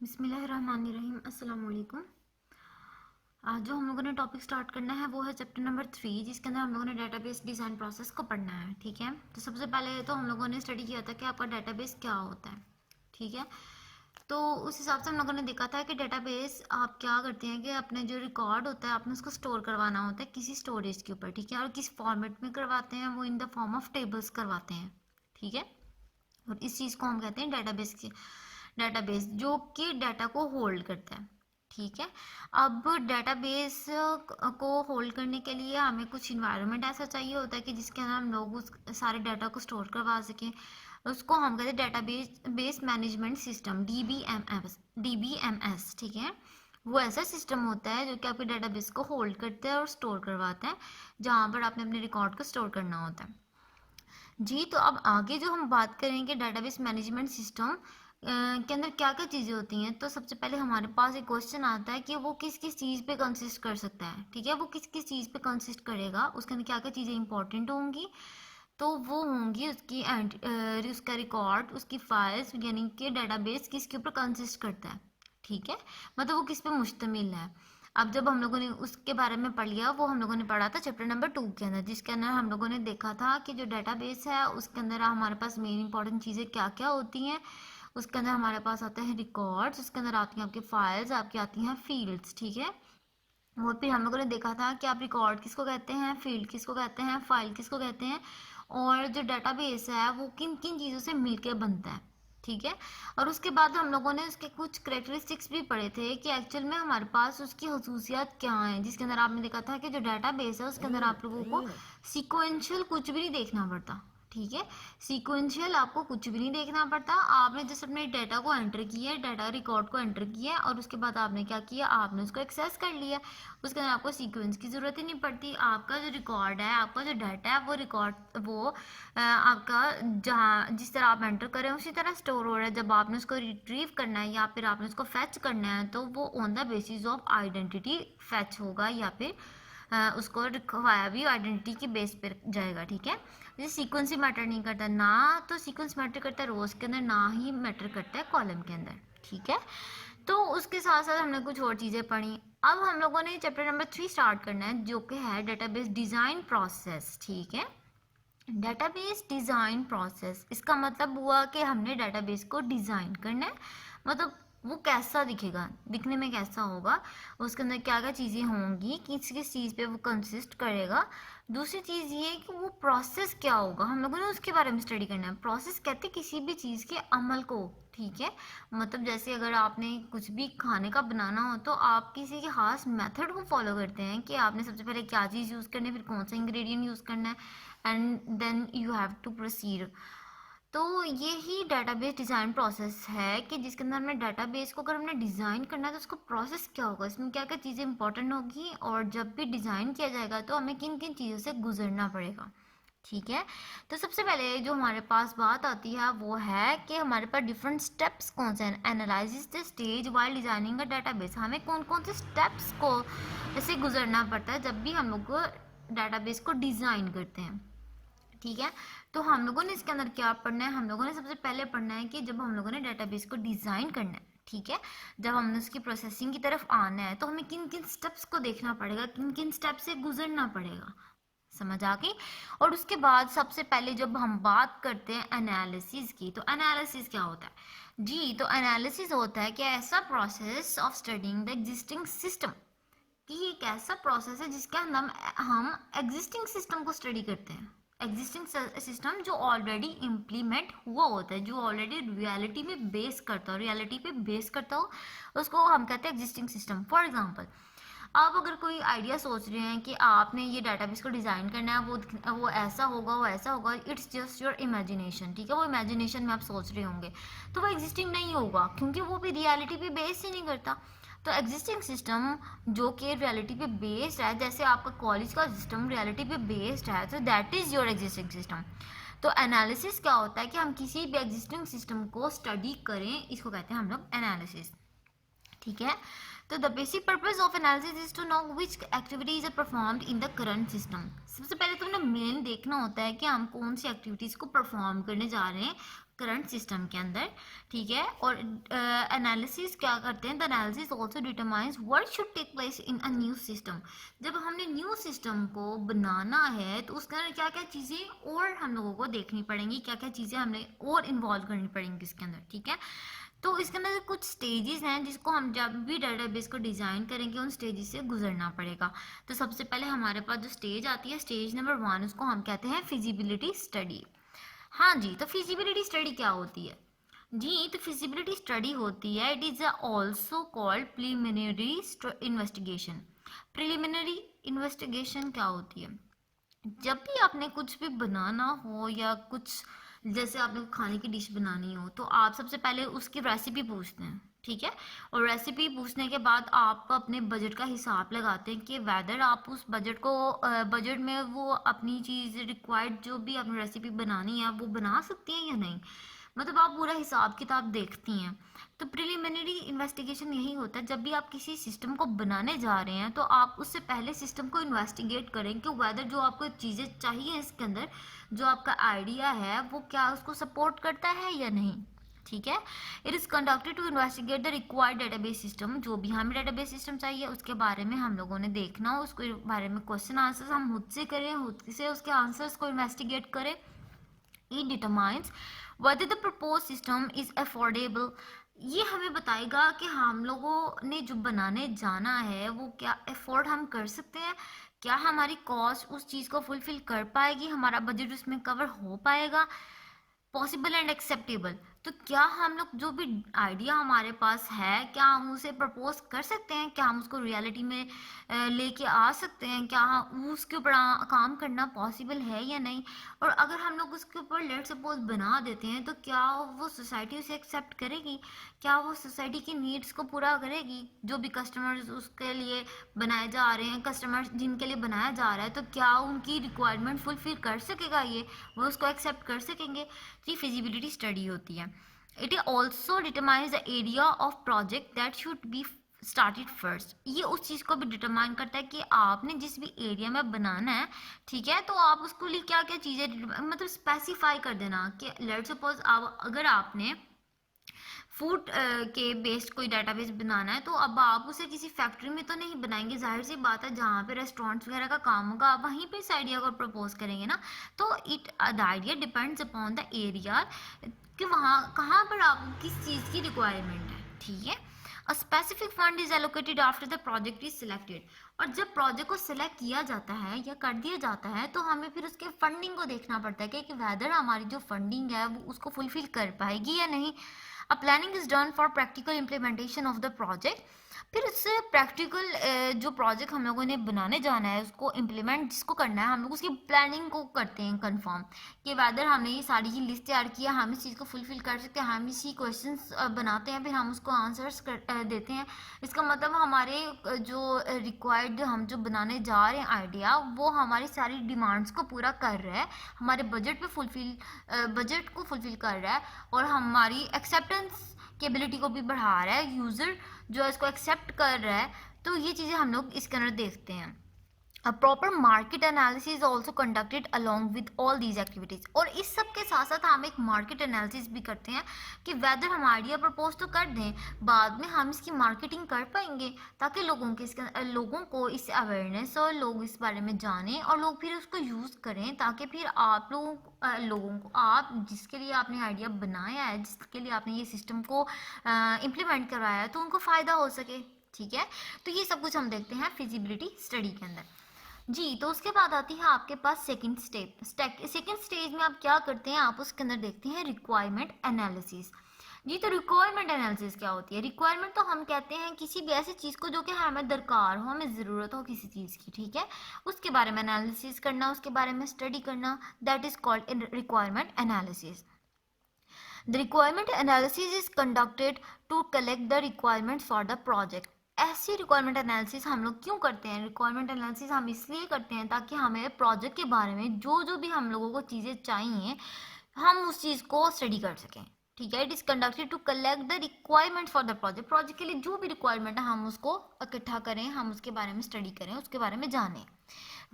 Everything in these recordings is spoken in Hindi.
बिस्मिल्लाहिर्रहमानिर्रहीम। अस्सलाम वालेकुम। आज जो हम लोगों ने टॉपिक स्टार्ट करना है वो है चैप्टर नंबर 3, जिसके अंदर हम लोगों ने डेटाबेस डिज़ाइन प्रोसेस को पढ़ना है। ठीक है, तो सबसे पहले तो हम लोगों ने स्टडी किया था कि आपका डेटाबेस क्या होता है। ठीक है, तो उस हिसाब से हम लोगों ने देखा था कि डेटाबेस आप क्या करते हैं कि अपने जो रिकॉर्ड होता है आपने उसको स्टोर करवाना होता है किसी स्टोरेज के ऊपर। ठीक है, और किस फॉर्मेट में करवाते हैं, वो in the form of tables करवाते हैं। ठीक है, और इस चीज़ को हम कहते हैं डेटाबेस जो कि डाटा को होल्ड करता है। ठीक है, अब डेटाबेस को होल्ड करने के लिए हमें कुछ इन्वायरमेंट ऐसा चाहिए होता है कि जिसके अंदर हम लोग उस सारे डाटा को स्टोर करवा सकें। उसको हम कहते हैं database base management system, DBMS। ठीक है, वो ऐसा सिस्टम होता है जो कि आपके डेटाबेस को होल्ड करता है और स्टोर करवाता है, जहाँ पर आपने अपने रिकॉर्ड को स्टोर करना होता है। जी, तो अब आगे जो हम बात करेंगे डेटाबेस मैनेजमेंट सिस्टम के अंदर क्या क्या चीज़ें होती हैं, तो सबसे पहले हमारे पास एक क्वेश्चन आता है कि वो किस किस चीज़ पे कंसिस्ट कर सकता है। ठीक है, वो किस किस चीज़ पे कंसिस्ट करेगा, उसके अंदर क्या क्या चीज़ें इंपॉर्टेंट होंगी। तो वो होंगी उसका रिकॉर्ड, उसकी फाइल्स, यानी कि डेटाबेस किसके ऊपर कंसिस्ट करता है। ठीक है, मतलब वो किस पे मुश्तमिल है। अब जब हम लोगों ने उसके बारे में पढ़ लिया, वो हम लोगों ने पढ़ा था चैप्टर नंबर 2 के अंदर, जिसके अंदर हम लोगों ने देखा था कि जो डेटाबेस है उसके अंदर हमारे पास मेन इंपॉर्टेंट चीज़ें क्या क्या होती हैं। उसके अंदर हमारे पास आते हैं रिकॉर्ड्स, उसके अंदर आती हैं आपकी फाइल्स, आपकी आती हैं फील्ड्स। ठीक है, और फिर हम लोगों ने देखा था कि आप रिकॉर्ड किसको कहते हैं, फील्ड किसको कहते हैं, फाइल किसको कहते हैं, और जो डेटाबेस है वो किन किन चीज़ों से मिलकर बनता है। ठीक है, और उसके बाद हम लोगों ने उसके कुछ करेक्टरिस्टिक्स भी पढ़े थे कि एक्चुअल में हमारे पास उसकी खसूसियात क्या हैं, जिसके अंदर आपने देखा था कि जो डेटाबेस है उसके अंदर आप लोगों को सिक्वेंशियल कुछ भी नहीं देखना पड़ता। ठीक है, सीक्वेंशियल आपको कुछ भी नहीं देखना पड़ता। आपने जस्ट अपने डाटा को एंटर किया, डाटा रिकॉर्ड को एंटर किया, और उसके बाद आपने क्या किया, आपने उसको एक्सेस कर लिया। उसके अंदर आपको सीक्वेंस की ज़रूरत ही नहीं पड़ती। आपका जो रिकॉर्ड है, आपका जो डाटा है, वो रिकॉर्ड वो आपका जहाँ जिस तरह आप एंटर करें उसी तरह स्टोर हो रहा है। जब आपने उसको रिट्रीव करना है या फिर आपने उसको फैच करना है, तो वो on the basis of identity fetch होगा, या फिर उसको रिक्वायर भी आइडेंटिटी के बेस पर जाएगा। ठीक है, जैसे सीक्वेंस ही मैटर नहीं करता, ना तो सीक्वेंस मैटर करता है रोज के अंदर, ना ही मैटर करता है कॉलम के अंदर। ठीक है, तो उसके साथ साथ हमने कुछ और चीज़ें पढ़ी। अब हम लोगों ने चैप्टर नंबर 3 स्टार्ट करना है, जो कि है डेटाबेस डिज़ाइन प्रोसेस। ठीक है, डेटाबेस डिज़ाइन प्रोसेस, इसका मतलब हुआ कि हमने डेटाबेस को डिज़ाइन करना है। मतलब वो कैसा दिखेगा, दिखने में कैसा होगा, उसके अंदर क्या क्या चीज़ें होंगी, किस किस चीज़ पे वो कंसिस्ट करेगा। दूसरी चीज़ ये कि वो प्रोसेस क्या होगा, हम लोगों ने उसके बारे में स्टडी करना है। प्रोसेस कहते हैं किसी भी चीज़ के अमल को। ठीक है, मतलब जैसे अगर आपने कुछ भी खाने का बनाना हो, तो आप किसी के खास मेथड को फॉलो करते हैं कि आपने सबसे पहले क्या चीज़ यूज़ करनी है, फिर कौन सा इंग्रेडिएंट यूज़ करना है, and then you have to proceed. तो ये ही डेटाबेस डिज़ाइन प्रोसेस है कि जिसके अंदर हमने डेटाबेस को अगर हमने डिज़ाइन करना है तो उसका प्रोसेस क्या होगा, इसमें क्या क्या चीज़ें इंपॉर्टेंट होगी, और जब भी डिज़ाइन किया जाएगा तो हमें किन किन चीज़ों से गुजरना पड़ेगा। ठीक है, तो सबसे पहले जो हमारे पास बात आती है वो है कि हमारे पास डिफरेंट स्टेप्स कौन से हैं। Analysis the stage while designing a database, हमें कौन कौन से स्टेप्स को ऐसे गुजरना पड़ता है जब भी हम लोग डेटाबेस को डिज़ाइन करते हैं। ठीक है, तो हम लोगों ने इसके अंदर क्या पढ़ना है, हम लोगों ने सबसे पहले पढ़ना है कि जब हम लोगों ने डेटाबेस को डिज़ाइन करना है, ठीक है, जब हमने उसकी प्रोसेसिंग की तरफ आना है, तो हमें किन किन स्टेप्स को देखना पड़ेगा, किन किन स्टेप से गुजरना पड़ेगा। समझ आ गई। और उसके बाद सबसे पहले जब हम बात करते हैं एनालिसिस की, तो एनालिसिस क्या होता है जी, तो एनालिसिस होता है कि ऐसा process of studying the existing system, कि ये एक ऐसा प्रोसेस है जिसके अंदर हम एग्जिस्टिंग सिस्टम को स्टडी करते हैं। एग्जिस्टिंग सिस्टम जो ऑलरेडी इम्प्लीमेंट हुआ होता है, जो ऑलरेडी रियलिटी में बेस करता हो, रियलिटी पे बेस करता हो, उसको हम कहते हैं एग्जिस्टिंग सिस्टम। फॉर एग्जांपल, आप अगर कोई आइडिया सोच रहे हैं कि आपने ये डाटाबेस को डिज़ाइन करना है, वो ऐसा होगा, वो ऐसा होगा, इट्स जस्ट योर इमेजिनेशन। ठीक है, वो इमेजिनेशन में आप सोच रहे होंगे, तो वो एग्जिस्टिंग नहीं होगा, क्योंकि वो भी रियलिटी पे बेस ही नहीं करता। तो एग्जिस्टिंग सिस्टम जो कि रियलिटी पे बेस्ड है, जैसे आपका कॉलेज का सिस्टम रियलिटी पे बेस्ड है, तो that is your existing system. तो एनालिसिस क्या होता है कि हम किसी भी एग्जिस्टिंग सिस्टम को स्टडी करें, इसको कहते हैं हम लोग एनालिसिस। ठीक है, तो the basic purpose of analysis is to know which activities are performed in the current system. सबसे पहले तो हमें मेन देखना होता है कि हम कौन सी एक्टिविटीज़ को परफॉर्म करने जा रहे हैं करंट सिस्टम के अंदर, ठीक है। और एनालिसिस क्या करते हैं, the analysis also determines what should take place in a new system. जब हमने न्यू सिस्टम को बनाना है तो उसके अंदर क्या क्या चीज़ें और हम लोगों को देखनी पड़ेंगी, क्या क्या चीज़ें हमें और इन्वॉल्व करनी पड़ेंगी इसके अंदर, ठीक है। तो इसके अंदर कुछ स्टेजेस हैं जिसको हम जब भी डेटाबेस को डिज़ाइन करेंगे उन स्टेजेस से गुजरना पड़ेगा। तो सबसे पहले हमारे पास जो स्टेज आती है, स्टेज नंबर 1, उसको हम कहते हैं फिजिबिलिटी स्टडी। हाँ जी, तो फिजिबिलिटी स्टडी क्या होती है जी? तो फिजिबिलिटी स्टडी होती है, it is also called preliminary investigation. Preliminary investigation क्या होती है, जब भी आपने कुछ भी बनाना हो या कुछ, जैसे आपने खाने की डिश बनानी हो तो आप सबसे पहले उसकी रेसिपी पूछते हैं, ठीक है। और रेसिपी पूछने के बाद आप अपने बजट का हिसाब लगाते हैं कि वेदर आप उस बजट को बजट में वो अपनी चीज़ रिक्वायर्ड जो भी आपने रेसिपी बनानी है वो बना सकती हैं या नहीं, मतलब आप पूरा हिसाब किताब देखती हैं। तो प्रिलिमिनरी इन्वेस्टिगेशन यही होता है, जब भी आप किसी सिस्टम को बनाने जा रहे हैं तो आप उससे पहले सिस्टम को इन्वेस्टिगेट करें कि वेदर जो आपको चीज़ें चाहिए इसके अंदर, जो आपका आइडिया है वो क्या उसको सपोर्ट करता है या नहीं, ठीक है। It is conducted to investigate the required database system. जो भी हमें डेटाबेस सिस्टम चाहिए उसके बारे में हम लोगों ने देखना हो, उसके बारे में क्वेश्चन आंसर्स हम खुद से करें, खुद से उसके आंसर्स को इन्वेस्टिगेट करें। It determines whether the proposed system is affordable। ये हमें बताएगा कि हम लोगों ने जो बनाने जाना है वो क्या अफोर्ड हम कर सकते हैं, क्या हमारी कॉस्ट उस चीज़ को फुलफिल कर पाएगी, हमारा बजट उसमें कवर हो पाएगा, पॉसिबल एंड एक्सेप्टेबल। तो क्या हम लोग जो भी आइडिया हमारे पास है क्या हम उसे प्रपोज कर सकते हैं, क्या हम उसको रियलिटी में लेके आ सकते हैं, क्या उसके ऊपर काम करना पॉसिबल है या नहीं। और अगर हम लोग उसके ऊपर लेट सपोज बना देते हैं तो क्या वो सोसाइटी उसे एक्सेप्ट करेगी, क्या वो सोसाइटी की नीड्स को पूरा करेगी, जो भी कस्टमर्स उसके लिए बनाए जा रहे हैं, कस्टमर्स जिनके लिए बनाया जा रहा है, तो क्या उनकी रिक्वायरमेंट फुलफिल कर सकेगा, ये वो उसको एक्सेप्ट कर सकेंगे। ये फिजिबिलिटी स्टडी होती है। It also determines the area of project that should be started first. ये उस चीज़ को भी डिटरमाइन करता है कि आपने जिस भी एरिया में बनाना है, ठीक है, तो आप उसको लिए क्या क्या चीज़ें मतलब स्पेसिफाई कर देना कि लेट्स सपोज आप अगर आपने फूड के बेस्ड कोई डाटाबेस बनाना है तो अब आप उसे किसी फैक्ट्री में तो नहीं बनाएंगे, जाहिर सी बात है जहाँ पे रेस्टोरेंट्स वगैरह का काम होगा आप वहीं पे इस आइडिया को प्रपोज करेंगे ना। तो the idea depends upon the area कि वहाँ कहाँ पर आपको किस चीज़ की रिक्वायरमेंट है, ठीक है। A specific fund is allocated after the project is selected. और जब प्रोजेक्ट को सिलेक्ट किया जाता है या कर दिया जाता है तो हमें फिर उसके फंडिंग को देखना पड़ता है कि वेदर हमारी जो फंडिंग है वो उसको फुलफिल कर पाएगी या नहीं। A planning is done for practical implementation of the project। फिर उससे प्रैक्टिकल जो प्रोजेक्ट हम लोगों ने बनाने जाना है उसको इम्प्लीमेंट जिसको करना है हम लोग उसकी प्लानिंग को करते हैं कंफर्म कि वेदर हमने ये सारी ही लिस्ट तैयार किया, हम इस चीज़ को फुलफिल कर सकते हैं, हम इसी क्वेश्चंस बनाते हैं, फिर हम उसको आंसर्स देते हैं। इसका मतलब हमारे जो रिक्वायर्ड हम जो बनाने जा रहे हैं आइडिया वो हमारी सारी डिमांड्स को पूरा कर रहा है, हमारे बजट को फुलफिल कर रहा है और हमारी एक्सेप्टेंस की एबिलिटी को भी बढ़ा रहा है, यूज़र जो इसको एक्सेप्ट कर रहा है। तो ये चीज़ें हम लोग इसके अंदर देखते हैं। A proper market analysis is also conducted along with all these activities। और इस सब के साथ साथ हम एक मार्केट एनालिसिस भी करते हैं कि वेदर हम आइडिया प्रपोज तो कर दें, बाद में हम इसकी मार्केटिंग कर पाएंगे ताकि लोगों को इससे अवेयरनेस और लोग इस बारे में जानें और लोग फिर उसको यूज़ करें ताकि फिर आप लोगों को आप जिसके लिए आपने आइडिया बनाया है, जिसके लिए आपने ये सिस्टम को इम्प्लीमेंट करवाया है, तो उनको फ़ायदा हो सके, ठीक है। तो ये सब कुछ हम देखते हैं फिजिबिलिटी स्टडी के अंदर जी। तो उसके बाद आती है आपके पास सेकंड स्टेज में आप क्या करते हैं, आप उसके अंदर देखते हैं रिक्वायरमेंट एनालिसिस जी। तो रिक्वायरमेंट एनालिसिस क्या होती है? रिक्वायरमेंट तो हम कहते हैं किसी भी ऐसी चीज़ को जो कि हमें दरकार हो, हमें ज़रूरत हो किसी चीज़ की, ठीक है, उसके बारे में एनालिसिस करना, उसके बारे में स्टडी करना, that is called requirement analysis. The requirement analysis is conducted to collect the requirements for the project। ऐसी रिक्वायरमेंट एनालिसिस हम लोग क्यों करते हैं? रिक्वायरमेंट एनालिसिस हम इसलिए करते हैं ताकि हमें प्रोजेक्ट के बारे में जो भी हम लोगों को चीज़ें चाहिए हम उस चीज़ को स्टडी कर सकें, ठीक है। It is conducted to collect the requirement for the project के लिए जो भी रिक्वायरमेंट है हम उसको इकट्ठा करें, हम उसके बारे में स्टडी करें, उसके बारे में जानें।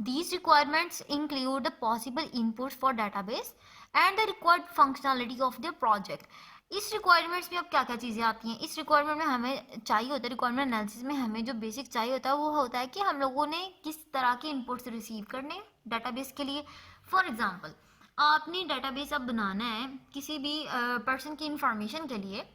These requirements include the possible inputs for database and the required functionality of the project. इस रिक्वायरमेंट्स में अब क्या क्या चीज़ें आती हैं, इस रिक्वायरमेंट में हमें चाहिए होता है, रिक्वायरमेंट एनालिसिस में हमें जो बेसिक चाहिए होता है वो होता है कि हम लोगों ने किस तरह के इनपुट्स रिसीव करने डाटाबेस के लिए। फॉर एग्जांपल, आपने डाटाबेस अब बनाना है किसी भी पर्सन की इंफॉर्मेशन के लिए,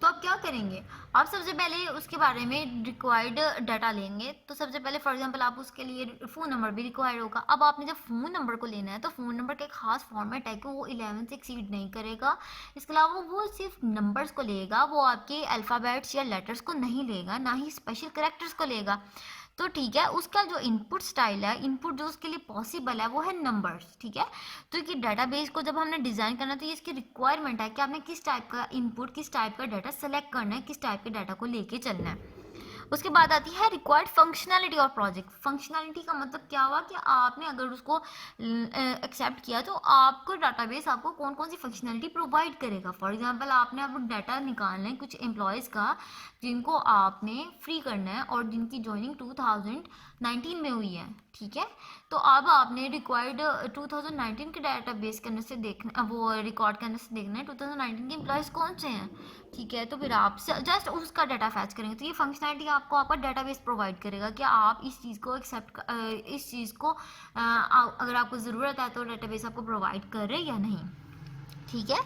तो आप क्या करेंगे, आप सबसे पहले उसके बारे में रिक्वायर्ड डाटा लेंगे। तो सबसे पहले फॉर एग्जांपल आप उसके लिए फ़ोन नंबर भी रिक्वायर्ड होगा। अब आपने जब फ़ोन नंबर को लेना है तो फ़ोन नंबर का एक खास फॉर्मेट है कि वो 11 से एक्सीड नहीं करेगा। इसके अलावा वो सिर्फ नंबर्स को लेगा, वो आपके अल्फ़ाबेट्स या लेटर्स को नहीं लेगा, ना ही स्पेशल कैरेक्टर्स को लेगा। तो ठीक है, उसका जो इनपुट स्टाइल है, इनपुट जो उसके लिए पॉसिबल है वो है नंबर्स। ठीक है, तो ये डाटाबेस को जब हमने डिज़ाइन करना है तो ये इसकी रिक्वायरमेंट है कि आपने किस टाइप का इनपुट, किस टाइप का डाटा सेलेक्ट करना है, किस टाइप के डाटा को लेके चलना है। उसके बाद आती है required functionality of project. Functionality का मतलब क्या हुआ कि आपने अगर उसको एक्सेप्ट किया तो आपको डाटाबेस आपको कौन कौन सी फंक्शनैलिटी प्रोवाइड करेगा। फॉर एग्जांपल, आपने अब डाटा निकालना है कुछ एम्प्लॉयज़ का जिनको आपने फ्री करना है और जिनकी ज्वाइनिंग 2019 में हुई है। ठीक है, तो अब आपने रिक्वायर्ड 2019 के डाटाबेस करने से देखना, वो रिकॉर्ड करने से देखना है 2019 के एम्प्लॉयज़ कौन से हैं। ठीक है, तो फिर आप जस्ट उसका डाटा फैच करेंगे। तो ये फंक्शनैलिटी आपको आपका डाटाबेस प्रोवाइड करेगा कि आप इस चीज़ को एक्सेप्ट, इस चीज़ को अगर आपको ज़रूरत है तो डाटाबेस आपको प्रोवाइड कर रहे या नहीं। ठीक है,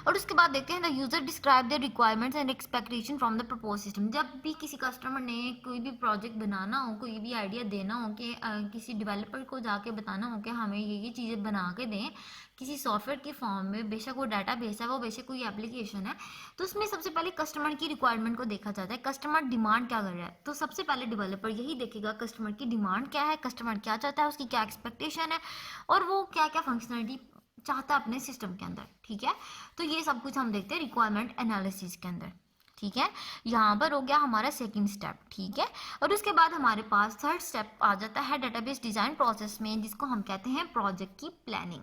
और उसके बाद देखते हैं the user describe the requirements and expectation from the propose system. जब भी किसी कस्टमर ने कोई भी प्रोजेक्ट बनाना हो, कोई भी आइडिया देना हो कि किसी डेवलपर को जाके बताना हो कि हमें ये चीज़ें बना के दें किसी सॉफ्टवेयर के फॉर्म में, बेशक वो डाटा बेस है, वो बेशक कोई एप्लीकेशन है, तो उसमें सबसे पहले कस्टमर की रिक्वायरमेंट को देखा जाता है। कस्टमर डिमांड क्या कर रहा है, तो सबसे पहले डेवलपर यही देखेगा कस्टमर की डिमांड क्या है, कस्टमर क्या चाहता है, उसकी क्या एक्सपेक्टेशन है और वो क्या क्या फंक्शनलिटी चाहता है अपने सिस्टम के अंदर। ठीक है, तो ये सब कुछ हम देखते हैं रिक्वायरमेंट एनालिसिस के अंदर। ठीक है, यहाँ पर हो गया हमारा सेकंड स्टेप। ठीक है, और उसके बाद हमारे पास थर्ड स्टेप आ जाता है डाटाबेस डिज़ाइन प्रोसेस में, जिसको हम कहते हैं प्रोजेक्ट की प्लानिंग।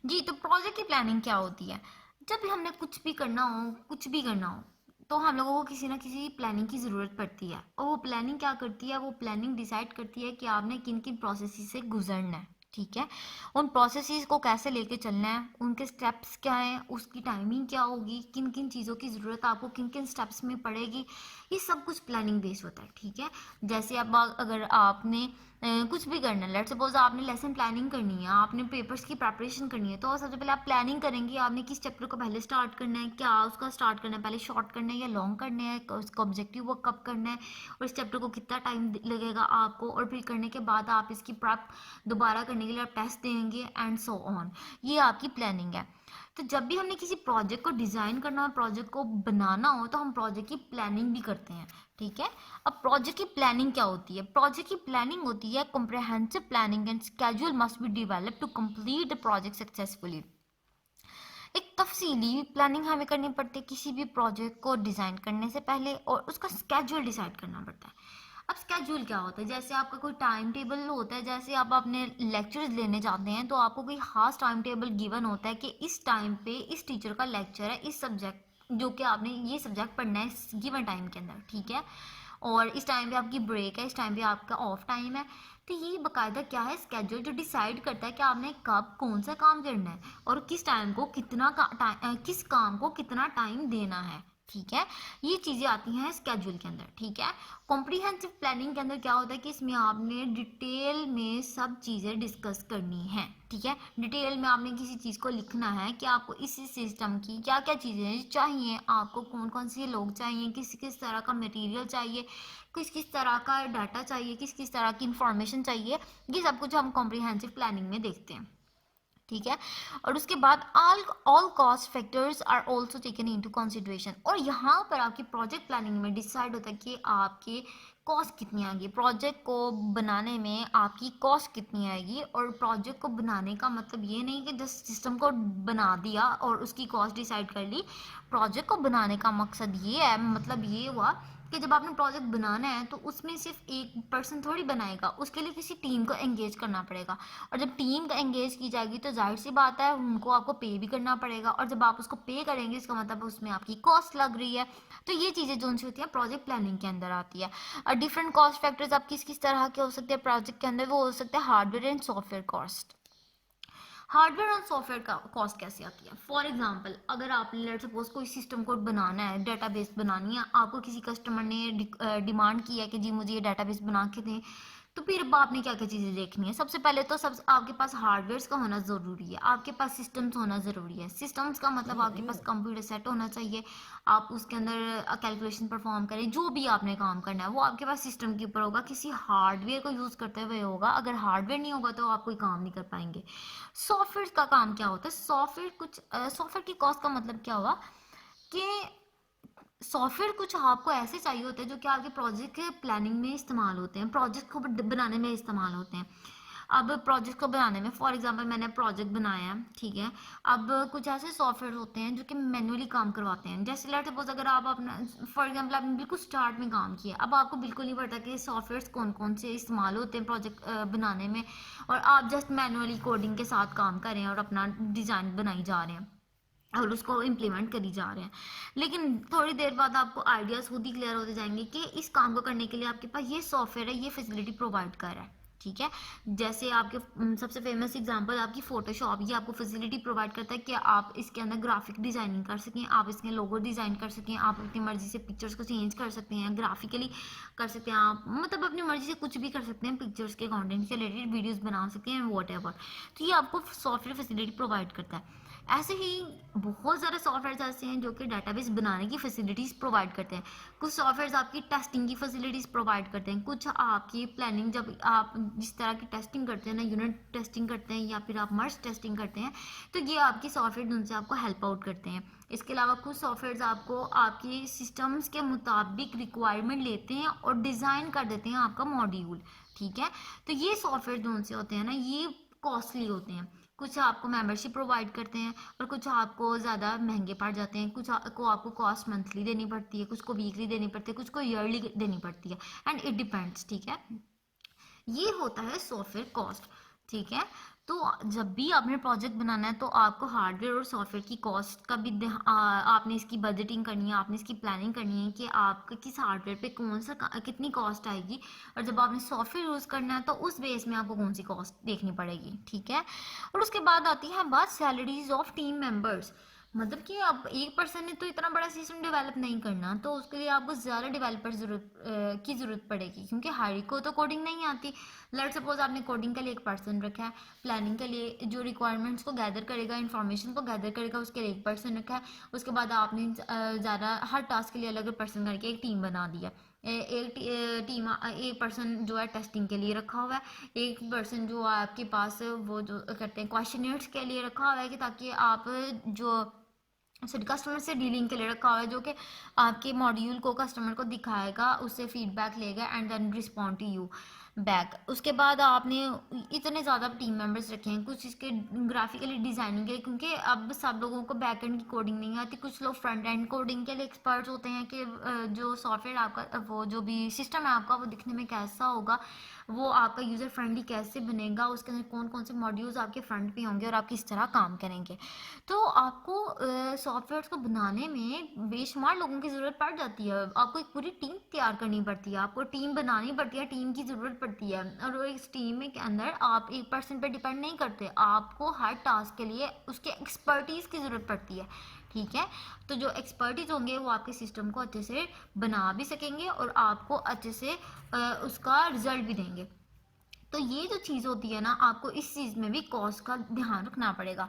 जी, तो प्रोजेक्ट की प्लानिंग क्या होती है, जब भी हमने कुछ भी करना हो, कुछ भी करना हो, तो हम लोगों को किसी ना किसी प्लानिंग की ज़रूरत पड़ती है। और वो प्लानिंग क्या करती है, वो प्लानिंग डिसाइड करती है कि आपने किन किन प्रोसेस से गुजरना है। ठीक है, उन प्रोसेसेस को कैसे लेके चलना है, उनके स्टेप्स क्या हैं, उसकी टाइमिंग क्या होगी, किन किन चीज़ों की ज़रूरत आपको किन किन स्टेप्स में पड़ेगी, ये सब कुछ प्लानिंग बेस होता है। ठीक है, जैसे अब अगर आपने कुछ भी करना है, लेट्स सपोज आपने लेसन प्लानिंग करनी है, आपने पेपर्स की प्रिपरेशन करनी है, तो सबसे पहले आप प्लानिंग करेंगे आपने किस चैप्टर को पहले स्टार्ट करना है, क्या उसका स्टार्ट करना है, पहले शॉर्ट करना है या लॉन्ग करना है, उसका ऑब्जेक्टिव वर्क कब करना है और इस चैप्टर को कितना टाइम लगेगा आपको, और फिर करने के बाद आप इसकी प्रेप दोबारा करने के लिए आप टेस्ट देंगे एंड सो ऑन। ये आपकी प्लानिंग है। तो जब भी हमने किसी प्रोजेक्ट को डिज़ाइन करना हो, प्रोजेक्ट को बनाना हो, तो हम प्रोजेक्ट की प्लानिंग भी करते हैं। ठीक है, अब प्रोजेक्ट की प्लानिंग क्या होती है, प्रोजेक्ट की प्लानिंग होती है comprehensive planning and schedule must be developed to complete the project successfully. एक तफसीली प्लानिंग हमें करनी पड़ती है किसी भी प्रोजेक्ट को डिज़ाइन करने से पहले, और उसका स्केड्यूल डिसाइड करना पड़ता है। अब स्केड्यूल क्या होता है, जैसे आपका कोई टाइम टेबल होता है, जैसे आप अपने लेक्चर्स लेने जाते हैं तो आपको कोई खास टाइम टेबल गिवन होता है कि इस टाइम पे इस टीचर का लेक्चर है, इस सब्जेक्ट जो कि आपने ये सब्जेक्ट पढ़ना है इस गिवन टाइम के अंदर। ठीक है, और इस टाइम पे आपकी ब्रेक है, इस टाइम पे आपका ऑफ टाइम है। तो ये बाकायदा क्या है, स्केड्यूल जो डिसाइड करता है कि आपने कब कौन सा काम करना है और किस टाइम को कितना किस काम को कितना टाइम देना है। ठीक है, ये चीज़ें आती हैं स्केड्यूल के अंदर। ठीक है, कॉम्प्रिहेंसिव प्लानिंग के अंदर क्या होता है कि इसमें आपने डिटेल में सब चीज़ें डिस्कस करनी है। ठीक है, डिटेल में आपने किसी चीज़ को लिखना है कि आपको इस सिस्टम की क्या क्या चीज़ें चाहिए, आपको कौन कौन से लोग चाहिए, किस किस तरह का मटेरियल चाहिए, किस किस तरह का डाटा चाहिए, किस किस तरह की इंफॉर्मेशन चाहिए, ये सब कुछ हम कॉम्प्रिहेंसिव प्लानिंग में देखते हैं। ठीक है, और उसके बाद all cost factors are also taken into consideration. और यहाँ पर आपकी प्रोजेक्ट प्लानिंग में डिसाइड होता है कि आपके कॉस्ट कितनी आएगी, प्रोजेक्ट को बनाने में आपकी कॉस्ट कितनी आएगी। और प्रोजेक्ट को बनाने का मतलब ये नहीं कि जस्ट सिस्टम को बना दिया और उसकी कॉस्ट डिसाइड कर ली। प्रोजेक्ट को बनाने का मकसद ये है, मतलब ये हुआ कि जब आपने प्रोजेक्ट बनाना है तो उसमें सिर्फ एक पर्सन थोड़ी बनाएगा, उसके लिए किसी टीम को एंगेज करना पड़ेगा। और जब टीम का एंगेज की जाएगी तो जाहिर सी बात है उनको आपको पे भी करना पड़ेगा, और जब आप उसको पे करेंगे इसका मतलब उसमें आपकी कॉस्ट लग रही है। तो ये चीज़ें जो सी होती हैं प्रोजेक्ट प्लानिंग के अंदर आती है। और डिफरेंट कॉस्ट फैक्टर्स आप किस किस तरह के हो सकते हैं प्रोजेक्ट के अंदर, वो हो सकते हैं hardware and software cost. Hardware और सॉफ्टवेयर का कॉस्ट कैसे आती है? फॉर एग्जांपल, अगर आपने लेट्स सपोज कोई सिस्टम कोड बनाना है, डेटाबेस बनानी है, आपको किसी कस्टमर ने डिमांड की है कि जी मुझे ये डेटाबेस बना के दें, तो फिर अब आपने क्या क्या चीज़ें देखनी है? सबसे पहले तो सब आपके पास हार्डवेयर का होना ज़रूरी है, आपके पास सिस्टम्स होना ज़रूरी है। सिस्टम्स का मतलब आपके पास कंप्यूटर सेट होना चाहिए, आप उसके अंदर कैलकुलेशन परफॉर्म करें, जो भी आपने काम करना है वो आपके पास सिस्टम के ऊपर होगा, किसी हार्डवेयर को यूज़ करते हुए होगा। अगर हार्डवेयर नहीं होगा तो आप कोई काम नहीं कर पाएंगे। सॉफ्टवेयर का काम क्या होता है? सॉफ्टवेयर की कॉस्ट का मतलब क्या हुआ कि सॉफ्टवेयर कुछ आपको ऐसे चाहिए होते हैं जो कि आपके प्रोजेक्ट के प्लानिंग में इस्तेमाल होते हैं, प्रोजेक्ट को बनाने में इस्तेमाल होते हैं। अब प्रोजेक्ट को बनाने में फॉर एग्जांपल मैंने प्रोजेक्ट बनाया है, ठीक है। अब कुछ ऐसे सॉफ्टवेयर होते हैं जो कि मैनुअली काम करवाते हैं। जैसे लेट्स सपोज अगर आप अपना फॉर एग्जांपल आपने बिल्कुल स्टार्ट में काम किया, अब आपको बिल्कुल नहीं पता कि सॉफ्टवेयर कौन कौन से इस्तेमाल होते हैं प्रोजेक्ट बनाने में, और आप जस्ट मैनुअली कोडिंग के साथ काम कर रहे हैं और अपना डिज़ाइन बनाई जा रहे हैं और उसको इम्प्लीमेंट करी जा रहे हैं। लेकिन थोड़ी देर बाद आपको आइडियाज़ खुद ही क्लियर होते जाएंगे कि इस काम को करने के लिए आपके पास ये सॉफ्टवेयर है, ये फैसिलिटी प्रोवाइड कर रहा है, ठीक है। जैसे आपके सबसे फेमस एग्जांपल आपकी फोटोशॉप, ये आपको फैसिलिटी प्रोवाइड करता है कि आप इसके अंदर ग्राफिक डिज़ाइनिंग कर सकें, आप इसके लोगो डिज़ाइन कर सकें, आप अपनी मर्जी से पिक्चर्स को चेंज कर सकते हैं, ग्राफिकली कर सकते हैं, आप मतलब अपनी मर्जी से कुछ भी कर सकते हैं, पिक्चर्स के कंटेंट से रिलेटेड वीडियोज़ बना सकते हैं, वॉट एवर। तो ये आपको सॉफ्टवेयर फैसिलिटी प्रोवाइड करता है। ऐसे ही बहुत सारे सॉफ्टवेयर ऐसे हैं जो कि डेटाबेस बनाने की फैसिलिटीज़ प्रोवाइड करते हैं। कुछ सॉफ्टवेयर आपकी टेस्टिंग की फैसिलिटीज़ प्रोवाइड करते हैं, कुछ आपकी प्लानिंग, जब आप जिस तरह की टेस्टिंग करते हैं ना, यूनिट टेस्टिंग करते हैं या फिर आप मर्ज टेस्टिंग करते हैं, तो ये आपकी सॉफ्टवेयर उनसे आपको हेल्प आउट करते हैं। इसके अलावा कुछ सॉफ्टवेयर आपको आपकी सिस्टम्स के मुताबिक रिक्वायरमेंट लेते हैं और डिज़ाइन कर देते हैं आपका मॉड्यूल, ठीक है। तो ये सॉफ्टवेयर जो उनसे होते हैं ना, ये कॉस्टली होते हैं। कुछ आपको मेंबरशिप प्रोवाइड करते हैं और कुछ आपको ज़्यादा महंगे पड़ जाते हैं, कुछ को आपको कॉस्ट मंथली देनी पड़ती है, कुछ को वीकली देनी पड़ती है, कुछ को ईयरली देनी पड़ती है, एंड इट डिपेंड्स, ठीक है। ये होता है सॉफ्टवेयर कॉस्ट, ठीक है। तो जब भी आपने प्रोजेक्ट बनाना है तो आपको हार्डवेयर और सॉफ्टवेयर की कॉस्ट का भी आपने इसकी बजटिंग करनी है, आपने इसकी प्लानिंग करनी है कि आपके किस हार्डवेयर पे कौन सा कितनी कॉस्ट आएगी, और जब आपने सॉफ्टवेयर यूज़ करना है तो उस बेस में आपको कौन सी कॉस्ट देखनी पड़ेगी, ठीक है। और उसके बाद आती है बात सैलरीज ऑफ टीम मेंबर्स। मतलब कि अब एक पर्सन ने तो इतना बड़ा सिस्टम डेवलप नहीं करना, तो उसके लिए आपको ज़्यादा डेवलपर की ज़रूरत पड़ेगी, क्योंकि हर को तो कोडिंग नहीं आती। लेट सपोज आपने कोडिंग के लिए एक पर्सन रखा है, प्लानिंग के लिए जो रिक्वायरमेंट्स को गैदर करेगा, इन्फॉर्मेशन को गैदर करेगा, उसके लिए एक पर्सन रखा है। उसके बाद आपने ज़्यादा हर टास्क के लिए अलग पर्सन करके एक टीम बना दिया। एक पर्सन जो है टेस्टिंग के लिए रखा हुआ है, एक पर्सन जो आपके पास वो जो करते हैं क्वेश्चनर्स के लिए रखा हुआ है, कि ताकि आप जो सॉरी कस्टमर से डीलिंग के लिए रखा हुआ है, जो कि आपके मॉड्यूल को कस्टमर को दिखाएगा, उससे फीडबैक लेगा and then respond to you back. उसके बाद आपने इतने ज़्यादा टीम मेंबर्स रखे हैं, कुछ इसके ग्राफिकली डिज़ाइनिंग के, क्योंकि अब सब लोगों को बैक एंड की कोडिंग नहीं आती, कुछ लोग फ्रंट एंड कोडिंग के लिए एक्सपर्ट्स होते हैं कि जो सॉफ्टवेयर आपका वो जो भी सिस्टम है आपका वो दिखने में कैसा होगा, वो आपका यूज़र फ्रेंडली कैसे बनेगा, उसके अंदर कौन कौन से मॉड्यूल्स आपके फ्रंट पे होंगे और आप किस तरह काम करेंगे। तो आपको सॉफ्टवेयर को बनाने में बेशुमार लोगों की ज़रूरत पड़ जाती है, आपको एक पूरी टीम तैयार करनी पड़ती है, आपको टीम बनानी पड़ती है, टीम की ज़रूरत पड़ती है। और इस टीम के अंदर आप एक पर्सन पर डिपेंड नहीं करते, आपको हर टास्क के लिए उसके एक्सपर्टीज़ की ज़रूरत पड़ती है, ठीक है। तो जो एक्सपर्टीज होंगे वो आपके सिस्टम को अच्छे से बना भी सकेंगे और आपको अच्छे से उसका रिजल्ट भी देंगे। तो ये जो चीज़ होती है ना, आपको इस चीज़ में भी कॉस्ट का ध्यान रखना पड़ेगा।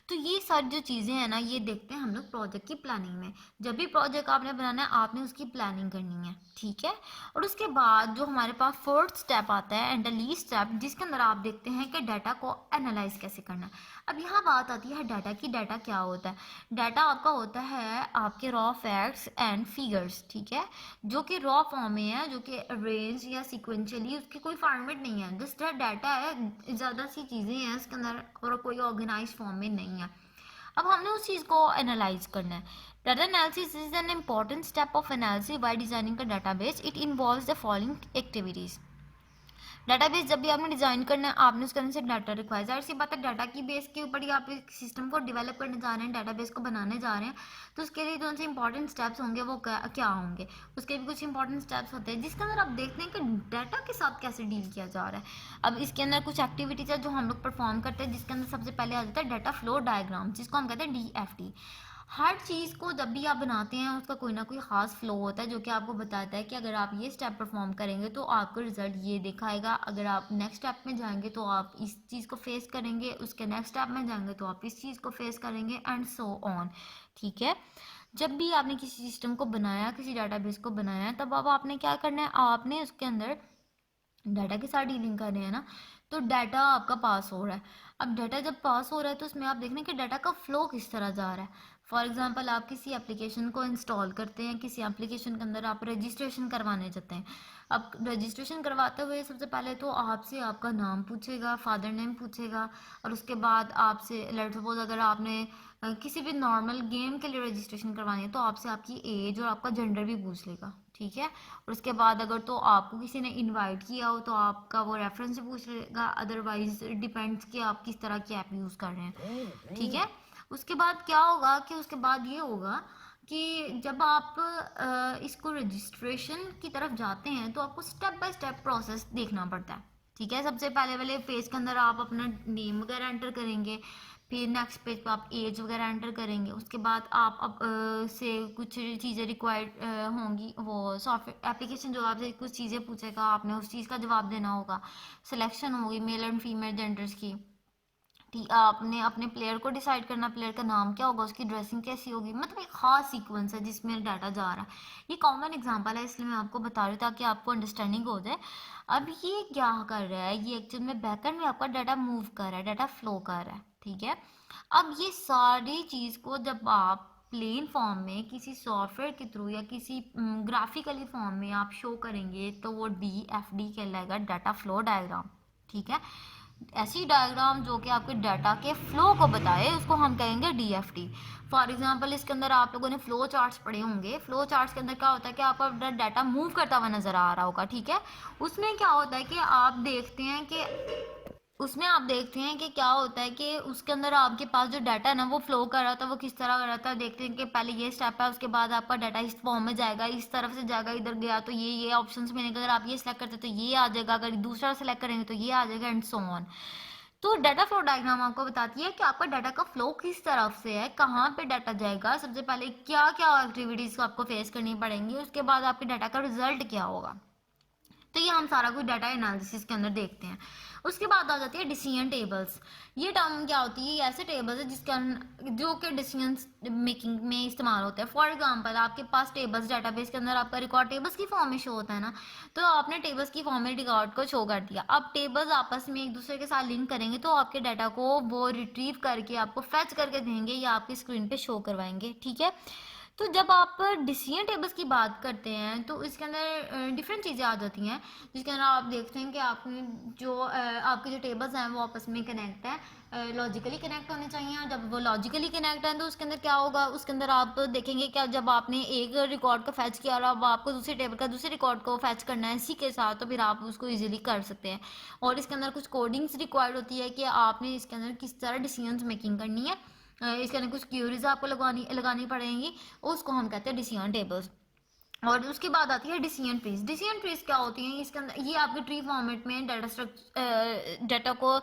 तो ये सारी जो चीज़ें हैं ना, ये देखते हैं हम लोग प्रोजेक्ट की प्लानिंग में। जब भी प्रोजेक्ट आपने बनाना है आपने उसकी प्लानिंग करनी है, ठीक है। और उसके बाद जो हमारे पास फोर्थ स्टेप आता है एंड द लीस्ट स्टेप, जिसके अंदर आप देखते हैं कि डाटा को एनालाइज कैसे करना है। अब यहाँ बात आती है डाटा की। डाटा क्या होता है? डाटा आपका होता है आपके रॉ फैक्ट्स एंड फिगर्स, ठीक है, जो कि रॉ फॉर्म में है, जो कि अरेंज या सिक्वेंशियली उसकी कोई फॉर्मेट नहीं है, जस्ट डाटा है, ज़्यादा सी चीज़ें हैं इसके अंदर और कोई ऑर्गेनाइज फॉर्म में नहीं है। अब हमने उस चीज़ को एनालाइज करना है। Data analysis is an important step of analysis bye designing a database. It involves the following activities. Database जब भी आपने डिजाइन करना है आपने उसके अंदर से डाटा रिक्वायर, जाहिर सी बात है डाटा की बेस के ऊपर ही आप एक सिस्टम को डेवलप करने जा रहे हैं, डाटाबेस को बनाने जा रहे हैं, तो उसके लिए जो से इंपॉर्टेंट स्टेप्स होंगे वो क्या होंगे, उसके भी कुछ इंपॉर्टेंट स्टेप्स होते हैं जिसके अंदर आप देखते हैं कि डाटा के साथ कैसे डील किया जा रहा है। अब इसके अंदर कुछ एक्टिविटीज है जो हम लोग परफॉर्म करते हैं, जिसके अंदर सबसे पहले आ जाता है डाटा फ्लो डायग्राम, जिसको हम कहते हैं DFD। हर चीज़ को जब भी आप बनाते हैं उसका कोई ना कोई ख़ास फ्लो होता है जो कि आपको बताता है कि अगर आप ये स्टेप परफॉर्म करेंगे तो आपको रिजल्ट ये दिखाएगा, अगर आप नेक्स्ट स्टेप में जाएंगे तो आप इस चीज़ को फेस करेंगे, उसके नेक्स्ट स्टेप में जाएंगे तो आप इस चीज़ को फेस करेंगे एंड सो ऑन। ठीक है, जब भी आपने किसी सिस्टम को बनाया, किसी डाटाबेस को बनाया, तब अब आपने क्या करना है, आपने उसके अंदर डाटा के साथ डीलिंग कर रहे हैं ना, तो डाटा आपका पास हो रहा है। अब डाटा जब पास हो रहा है तो उसमें आप देख रहे हैं कि डाटा का फ्लो किस तरह जा रहा है। फॉर एग्जांपल आप किसी एप्लीकेशन को इंस्टॉल करते हैं, किसी एप्लीकेशन के अंदर आप रजिस्ट्रेशन करवाने जाते हैं। अब रजिस्ट्रेशन करवाते हुए सबसे पहले तो आपसे आपका नाम पूछेगा, फादर नेम पूछेगा, और उसके बाद आपसे लेट्स सपोज अगर आपने किसी भी नॉर्मल गेम के लिए रजिस्ट्रेशन करवानी है तो आपसे आपकी एज और आपका जेंडर भी पूछ लेगा। ठीक है, और उसके बाद अगर तो आपको किसी ने इनवाइट किया हो तो आपका वो रेफरेंस पूछ लेगा, अदरवाइज डिपेंड्स कि आप किस तरह की ऐप यूज़ कर रहे हैं। ठीक है, उसके बाद क्या होगा कि उसके बाद ये होगा कि जब आप इसको रजिस्ट्रेशन की तरफ जाते हैं तो आपको स्टेप बाय स्टेप प्रोसेस देखना पड़ता है। ठीक है, सबसे पहले वाले पेज के अंदर आप अपना नेम वगैरह एंटर करेंगे, फिर नेक्स्ट पेज पे आप एज वगैरह एंटर करेंगे, उसके बाद आप अब से कुछ चीज़ें रिक्वायर्ड होंगी, वो सॉफ्टवेयर एप्लीकेशन जो आपसे कुछ चीज़ें पूछेगा, आपने उस चीज़ का जवाब देना होगा। सिलेक्शन होगी मेल एंड फीमेल जेंडर्स की। ठीक, आपने अपने प्लेयर को डिसाइड करना, प्लेयर का नाम क्या होगा, उसकी ड्रेसिंग कैसी होगी, मतलब एक खास सीक्वेंस है जिसमें डाटा जा रहा है। ये कॉमन एग्जांपल है इसलिए मैं आपको बता रही हूँ ताकि आपको अंडरस्टैंडिंग हो जाए। अब ये क्या कर रहा है, ये एक्चुअल में बैकएंड में आपका डाटा मूव कर रहा है, डाटा फ्लो कर रहा है। ठीक है, अब ये सारी चीज़ को जब आप प्लेन फॉर्म में किसी सॉफ्टवेयर के थ्रू या किसी ग्राफिकली फॉर्म में आप शो करेंगे तो वो DFD कहलाएगा, डाटा फ्लो डायग्राम। ठीक है, ऐसी डायग्राम जो कि आपके डाटा के फ्लो को बताए उसको हम कहेंगे DFD। फॉर एग्जांपल इसके अंदर आप लोगों ने फ्लो चार्ट्स पढ़े होंगे, फ्लो चार्ट्स के अंदर क्या होता है कि आपका डाटा मूव करता हुआ नजर आ रहा होगा। ठीक है, उसमें क्या होता है कि आप देखते हैं कि उसमें आप देखते हैं कि क्या होता है कि उसके अंदर आपके पास जो डाटा है ना वो फ्लो कर रहा था, वो किस तरह कर रहा था, देखते हैं कि पहले ये स्टेप है, उसके बाद आपका डाटा इस फॉर्म में जाएगा, इस तरफ से जाएगा, इधर गया तो ये ऑप्शंस में अगर आप ये सिलेक्ट करते तो ये आ जाएगा, अगर दूसरा सेलेक्ट करेंगे तो ये आ जाएगा एंड सो ऑन। तो डाटा फ्लो डायग्राम आपको बताती है कि आपका डाटा का फ्लो किस तरफ से है, कहाँ पे डाटा जाएगा, सबसे पहले क्या क्या एक्टिविटीज आपको फेस करनी पड़ेंगी, उसके बाद आपके डाटा का रिजल्ट क्या होगा। तो ये हम सारा कुछ डाटा एनालिसिस के अंदर देखते हैं। उसके बाद आ जाती है डिसीजन टेबल्स। ये टर्म क्या होती है, ये ऐसे टेबल्स है जिसके जो कि डिसीजन मेकिंग में इस्तेमाल होते हैं। फॉर एग्जांपल आपके पास टेबल्स डेटाबेस के अंदर आपका रिकॉर्ड टेबल्स की फॉर्म में शो होता है ना, तो आपने टेबल्स की फॉर्म में रिकॉर्ड को शो कर दिया। अब टेबल्स आपस में एक दूसरे के साथ लिंक करेंगे तो आपके डाटा को वो रिट्रीव करके आपको फैच करके देंगे या आपकी स्क्रीन पे शो करवाएंगे। ठीक है, तो जब आप डिसीजन टेबल्स की बात करते हैं तो इसके अंदर डिफरेंट चीज़ें आ जाती हैं, जिसके अंदर आप देखते हैं कि आपने जो आपके जो टेबल्स हैं वो आपस में कनेक्ट है, लॉजिकली कनेक्ट होने चाहिए। और जब वो लॉजिकली कनेक्ट है तो उसके अंदर क्या होगा, उसके अंदर आप देखेंगे कि जब आपने एक रिकॉर्ड को फैच किया और अब आपको दूसरे टेबल का दूसरे रिकॉर्ड को फैच करना है इसी के साथ, तो फिर आप उसको इजीली कर सकते हैं। और इसके अंदर कुछ कोडिंग्स रिक्वायर्ड होती है कि आपने इसके अंदर किस तरह डिसीजन मेकिंग करनी है, इसके अंदर कुछ क्यूरीज आपको लगानी लगानी पड़ेंगी, उसको हम कहते हैं डिसीजन टेबल्स। और उसके बाद आती है डिसीजन ट्रीज। डिसीजन ट्रीज क्या होती हैं, इसके अंदर ये आपके ट्री फॉर्मेट में डाटा को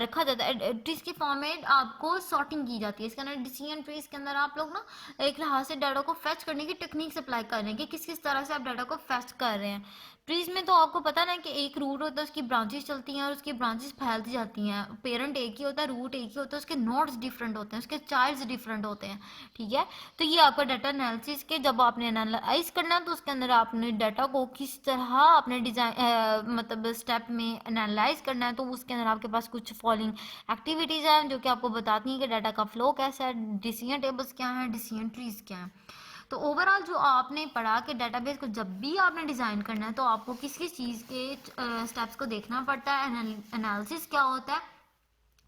रखा जाता है, ट्रीज के फॉर्मेट आपको सॉर्टिंग की जाती है। इसके अंदर डिसीजन ट्रीज के अंदर आप लोग ना एक लिहाज से डाटा को फेच करने की टेक्निक्स अप्लाई कर रहे हैं कि किस किस तरह से आप डाटा को फेच कर रहे हैं। ट्रीज में तो आपको पता ना कि एक रूट होता है, उसकी ब्रांचेस चलती हैं और उसकी ब्रांचेस फैलती जाती हैं, पेरेंट एक ही होता है, रूट एक ही होता है, उसके नोड्स डिफरेंट होते हैं, उसके चाइल्ड्स डिफरेंट होते हैं। ठीक है, तो ये आपका डाटा एनालिसिस के जब आपने एनालाइज करना तो उसके अंदर आपने डाटा को किस तरह अपने डिजाइन मतलब स्टेप में एनालाइज करना है, तो उसके अंदर आपके पास कुछ फॉलोइंग एक्टिविटीज हैं जो कि आपको बताती हैं कि डाटा का फ्लो कैसा है, डिसीजन टेबल्स क्या हैं, डिसीजन ट्रीज क्या हैं। तो ओवरऑल जो आपने पढ़ा कि डाटाबेस को जब भी आपने डिज़ाइन करना है तो आपको किस किस चीज़ के स्टेप्स को देखना पड़ता है, एनालिसिस क्या होता है,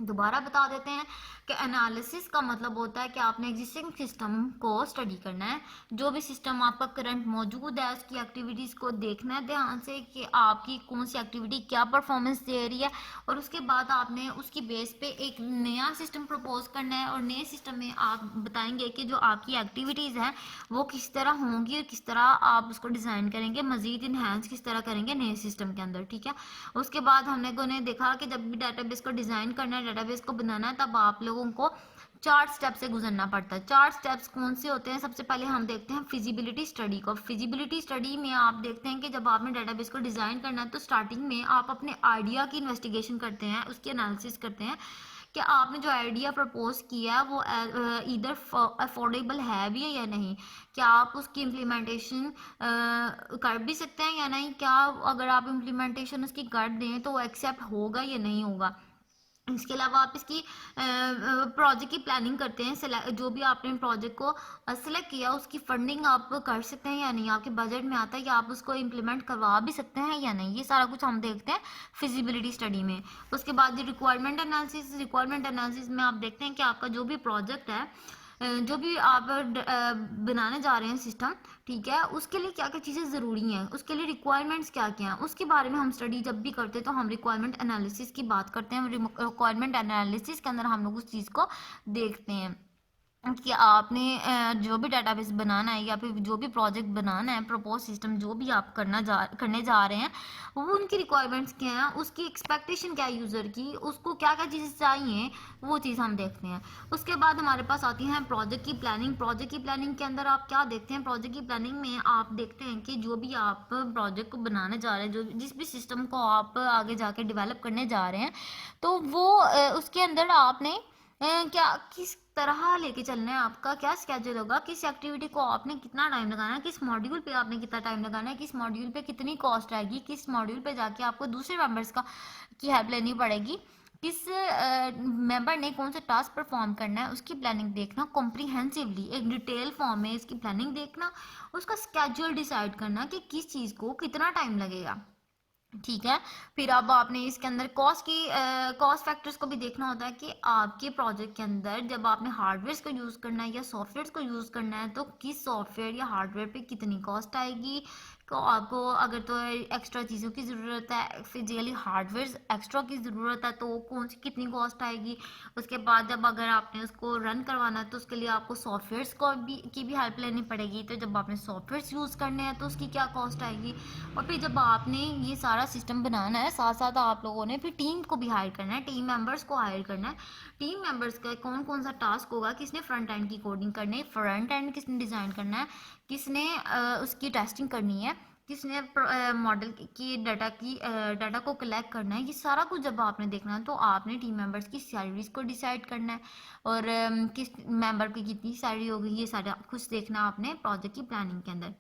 दोबारा बता देते हैं कि एनालिसिस का मतलब होता है कि आपने एग्जिस्टिंग सिस्टम को स्टडी करना है। जो भी सिस्टम आपका करंट मौजूद है उसकी एक्टिविटीज़ को देखना है ध्यान से कि आपकी कौन सी एक्टिविटी क्या परफॉर्मेंस दे रही है, और उसके बाद आपने उसकी बेस पे एक नया सिस्टम प्रपोज करना है, और नए सिस्टम में आप बताएंगे कि जो आपकी एक्टिविटीज़ हैं वो किस तरह होंगी और किस तरह आप उसको डिज़ाइन करेंगे, मज़ीद इन्हेंस किस तरह करेंगे नए सिस्टम के अंदर। ठीक है, उसके बाद हमने को ने देखा कि जब भी डाटाबेस को डिज़ाइन करना है, डाटाबेस को बनाना है, तब आप लोगों को 4 स्टेप से गुजरना पड़ता है। 4 स्टेप्स कौन से होते हैं? सबसे पहले हम देखते हैं फिजिबिलिटी स्टडी को। फिजिबिलिटी स्टडी में आप देखते हैं कि जब आपने डाटाबेस को डिज़ाइन करना है तो स्टार्टिंग में आप अपने आइडिया की इन्वेस्टिगेशन करते हैं, उसकी एनालिसिस करते हैं कि आपने जो आइडिया प्रपोज किया है वो इधर अफोर्डेबल है भी है या नहीं, क्या आप उसकी इम्प्लीमेंटेशन कर भी सकते हैं या नहीं, क्या अगर आप इम्प्लीमेंटेशन उसकी कर दें तो वो एक्सेप्ट होगा या नहीं होगा। इसके अलावा आप इसकी प्रोजेक्ट की प्लानिंग करते हैं, जो भी आपने प्रोजेक्ट को सेलेक्ट किया उसकी फंडिंग आप कर सकते हैं या नहीं, आपके बजट में आता है कि आप उसको इम्प्लीमेंट करवा भी सकते हैं या नहीं, ये सारा कुछ हम देखते हैं फिजिबिलिटी स्टडी में। उसके बाद रिक्वायरमेंट एनालिसिस। रिक्वायरमेंट एनालिसिस में आप देखते हैं कि आपका जो भी प्रोजेक्ट है, जो भी आप बनाने जा रहे हैं सिस्टम, ठीक है, उसके लिए क्या क्या चीज़ें ज़रूरी हैं, उसके लिए रिक्वायरमेंट्स क्या क्या हैं, उसके बारे में हम स्टडी जब भी करते हैं तो हम रिक्वायरमेंट एनालिसिस की बात करते हैं। रिक्वायरमेंट एनालिसिस के अंदर हम लोग उस चीज़ को देखते हैं कि आपने जो भी डेटाबेस बनाना है या फिर जो भी प्रोजेक्ट बनाना है, प्रपोज सिस्टम जो भी आप करने जा रहे हैं, वो उनकी रिक्वायरमेंट्स क्या हैं, उसकी एक्सपेक्टेशन क्या है यूज़र की, उसको क्या क्या चीज़ें चाहिए, वो चीज़ हम देखते हैं। उसके बाद हमारे पास आती है प्रोजेक्ट की प्लानिंग। प्रोजेक्ट की प्लानिंग के अंदर आप क्या देखते हैं? प्रोजेक्ट की प्लानिंग में आप देखते हैं कि जो भी आप प्रोजेक्ट को बनाने जा रहे हैं, जो जिस भी सिस्टम को आप आगे जाके डेवलप करने जा रहे हैं, तो वो उसके अंदर आपने क्या किस तरह लेके चलना है, आपका क्या स्केड्यूल होगा, किस एक्टिविटी को आपने कितना टाइम लगाना है, किस मॉड्यूल पे आपने कितना टाइम लगाना है, किस मॉड्यूल पे कितनी कॉस्ट आएगी, किस मॉड्यूल पे जाके आपको दूसरे मेंबर्स का की हेल्प लेनी पड़ेगी, किस मेंबर ने कौन सा टास्क परफॉर्म करना है, उसकी प्लानिंग देखना कॉम्प्रिहेंसिवली, एक डिटेल फॉर्म में इसकी प्लानिंग देखना, उसका स्केड्यूल डिसाइड करना कि किस चीज़ को कितना टाइम लगेगा। ठीक है, फिर अब आपने इसके अंदर कॉस्ट फैक्टर्स को भी देखना होता है कि आपके प्रोजेक्ट के अंदर जब आपने हार्डवेयर को यूज़ करना है या सॉफ्टवेयर को यूज़ करना है तो किस सॉफ्टवेयर या हार्डवेयर पे कितनी कॉस्ट आएगी, को आपको अगर तो एक्स्ट्रा चीज़ों की ज़रूरत है, फिजिकली हार्डवेयर एक्स्ट्रा की ज़रूरत है, तो कौन सी कितनी कॉस्ट आएगी। उसके बाद जब अगर आपने उसको रन करवाना है तो उसके लिए आपको सॉफ्टवेयर्स को भी की भी हेल्प लेनी पड़ेगी, तो जब आपने सॉफ्टवेयर यूज़ करने हैं तो उसकी क्या कॉस्ट आएगी। और फिर जब आपने ये सारा सिस्टम बनाना है, साथ साथ आप लोगों ने फिर टीम को भी हायर करना है, टीम मेंबर्स को हायर करना है। टीम मेंबर्स का कौन कौन सा टास्क होगा, किसने फ्रंट एंड की कोडिंग करनी है, फ्रंट एंड किसने डिज़ाइन करना है, किसने उसकी टेस्टिंग करनी है, किसने मॉडल की डाटा को कलेक्ट करना है, ये सारा कुछ जब आपने देखना है तो आपने टीम मेंबर्स की सैलरीज को डिसाइड करना है, और किस मेंबर की कितनी सैलरी होगी, ये सारा कुछ देखना आपने प्रोजेक्ट की प्लानिंग के अंदर।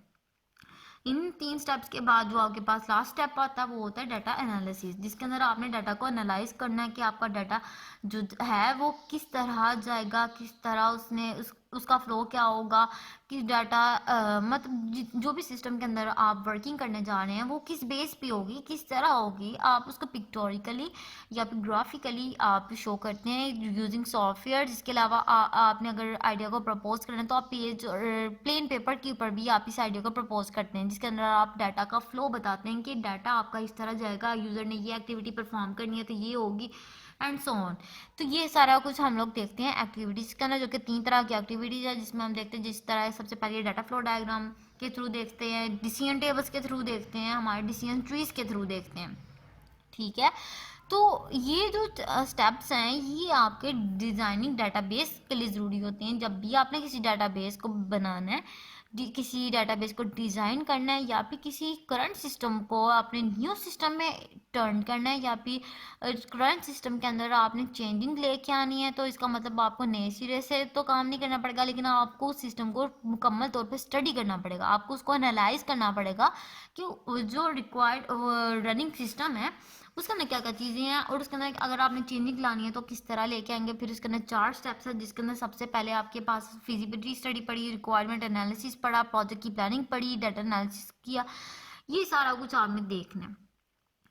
इन 3 स्टेप्स के बाद जो आपके पास लास्ट स्टेप आता है वो होता है डाटा एनालिसिस, जिसके अंदर आपने डाटा को एनालाइज करना है कि आपका डाटा जो है वो किस तरह जाएगा, किस तरह उसका फ्लो क्या होगा, किस डाटा मतलब जो भी सिस्टम के अंदर आप वर्किंग करने जा रहे हैं वो किस बेस पे होगी, किस तरह होगी, आप उसको पिक्टोरिकली या फिर ग्राफिकली आप शो करते हैं यूजिंग सॉफ्टवेयर। जिसके अलावा आपने अगर आइडिया को प्रपोज करना है तो आप पेज और प्लेन पेपर के ऊपर भी आप इस आइडिया को प्रपोज करते हैं, जिसके अंदर आप डाटा का फ्लो बताते हैं कि डाटा आपका इस तरह जाएगा, यूज़र ने ये एक्टिविटी परफॉर्म करनी है तो ये होगी, एंड सो ऑन। तो ये सारा कुछ हम लोग देखते हैं एक्टिविटीज़ के अंदर, जो कि 3 तरह की एक्टिविटीज़ है जिसमें हम देखते हैं, जिस तरह सबसे पहले डाटा फ्लो डायग्राम के थ्रू देखते हैं, डिसीजन टेबल्स के थ्रू देखते हैं, हमारे डिसीजन ट्रीज के थ्रू देखते हैं। ठीक है, तो ये जो स्टेप्स हैं ये आपके डिज़ाइनिंग डाटाबेस के लिए ज़रूरी होते हैं। जब भी आपने किसी डाटाबेस को बनाना है, किसी डाटाबेस को डिज़ाइन करना है, या फिर किसी करंट सिस्टम को अपने न्यू सिस्टम में टर्न करना है, या फिर करंट सिस्टम के अंदर आपने चेंजिंग लेके आनी है, तो इसका मतलब आपको नए सिरे से तो काम नहीं करना पड़ेगा, लेकिन आपको उस सिस्टम को मुकम्मल तौर पे स्टडी करना पड़ेगा, आपको उसको एनालाइज करना पड़ेगा कि जो रिक्वायर्ड रनिंग सिस्टम है उसके अंदर क्या क्या चीज़ें हैं, और उसके अंदर अगर आपने चेंजिंग लानी है तो किस तरह लेके आएंगे। फिर उसके अंदर 4 स्टेप्स है, जिसके अंदर सबसे पहले आपके पास फिजिबिलिटी स्टडी पड़ी, रिक्वायरमेंट एनालिसिस पढ़ा, प्रोजेक्ट की प्लानिंग पड़ी, डाटा एनालिसिस किया, ये सारा कुछ आपने देखना है।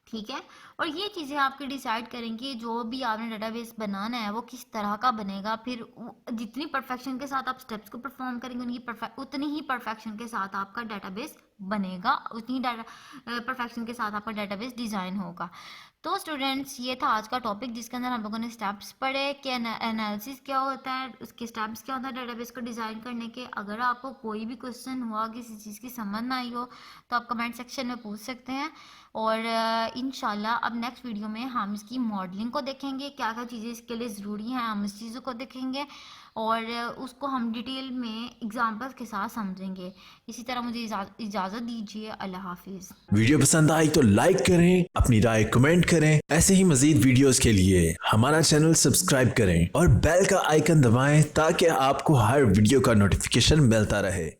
ठीक है। और ये चीज़ें आपके डिसाइड करेंगी जो भी आपने डाटाबेस बनाना है वो किस तरह का बनेगा। फिर जितनी परफेक्शन के साथ आप स्टेप्स को परफॉर्म करेंगे उतनी ही परफेक्शन के साथ आपका डाटाबेस बनेगा, उतनी परफेक्शन के साथ आपका डाटाबेस डिज़ाइन होगा। तो स्टूडेंट्स ये था आज का टॉपिक जिसके अंदर हम लोगों ने स्टेप्स पढ़े कि एनालिसिस क्या होता है, उसके स्टेप्स क्या होता है डाटाबेस को डिज़ाइन करने के। अगर आपको कोई भी क्वेश्चन हुआ, किसी चीज़ की समझ ना आई हो, तो आप कमेंट सेक्शन में पूछ सकते हैं। और इंशाल्लाह अब नेक्स्ट वीडियो में हम इसकी मॉडलिंग को देखेंगे, क्या क्या चीज़ें इसके लिए ज़रूरी हैं, हम इस चीज़ों को देखेंगे और उसको हम डिटेल में एग्जांपल्स के साथ समझेंगे। इसी तरह मुझे इजाज़त दीजिए। अल्लाह हाफिज़। वीडियो पसंद आई तो लाइक करें, अपनी राय कमेंट करें। ऐसे ही मजीद वीडियोस के लिए हमारा चैनल सब्सक्राइब करें और बेल का आइकन दबाएं ताकि आपको हर वीडियो का नोटिफिकेशन मिलता रहे।